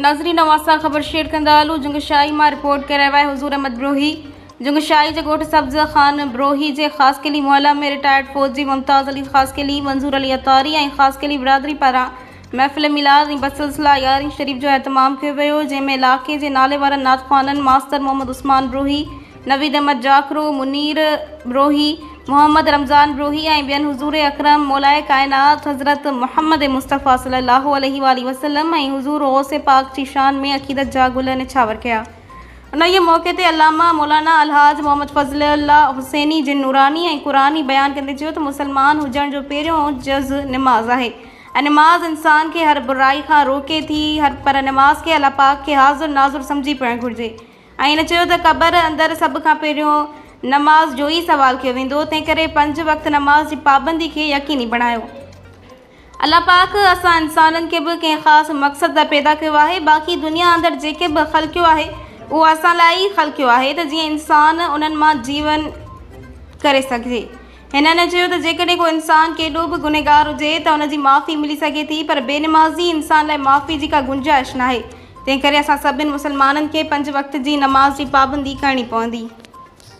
नाज़रीन नवासा ख़बर शेयर कंदा हलूं। जुंगशाही मां रिपोर्ट करे रहिया हुज़ूर अहमद ब्रोही। जुंगशाही जे ॻोठ सब्ज़ ख़ान ब्रोही जे ख़ासकेली मुहल्ला में रिटायर्ड फ़ौजी मुमताज़ अली ख़ासकेली, मंज़ूर अली अतारी ऐं ख़ासकेली बिरादरी पारां महफ़िल मिलाद ऐं बसिलसिला यारहीं शरीफ़ जो एहतमाम कयो वियो, जंहिंमें इलाइक़े जे नाले वारनि नातख़्वाननि मास्तर मोहम्मद उस्मान ब्रोही, नवीद अहमद जाखरो, मुनीर ब्रोही, मोहम्मद रमज़ान ब्रोही ऐं ॿियनि हुज़ूर अकरम मौलाए कायनात हज़रत मोहम्मद मुस्तफ़ा सल्लल्लाहु अलैहि वसल्लम ऐं हुज़ूर गौसे पाक जी शान में अक़ीदत जा गुल निछावर कया। उन मौक़े ते अल्लामा मौलाना अलहाज मोहम्मद फ़ज़लुल्लाह हुसैनी जिन नूरानी ऐं क़ुरानी बयान कंदे चयो त मुसलमान हुजण जो पहिरियों जज़ निमाज़ आहे ऐं निमाज़ इंसान खे हर बुराई खां रोके थी, पर निमाज़ खे अल्लाह पाक खे हाज़ुर नाज़ुर सम्झी पढ़णु घुरिजे। ऐं हिन चयो त क़बर अंदरि सभ खां पहिरियों नमाज़ जो ई सवाल कयो वेंदो, तंहिं करे 5 वक़्त नमाज़ जी पाबंदी खे यकीनी बणायो। अल्लाह पाक असां इंसाननि खे बि कंहिं ख़ासि मक़सद लाइ पैदा कयो आहे। बाक़ी दुनिया अंदरि जेके बि ख़ल्क़ियो आहे उहो असां लाइ ई ख़ल्क़ियो आहे त जीअं इंसान उन्हनि मां जीवन करे सघे। हिननि चयो त जेकॾहिं को इंसान केॾो बि गुनहगार हुजे त उनजी माफ़ी मिली सघे थी, पर बेनमाज़ी इंसान लाइ माफ़ी जी का गुंजाइश न आहे। तंहिं करे असां सभिनी मुसलमाननि खे 5 वक़्त जी नमाज़ जी पाबंदी करणी पवंदी।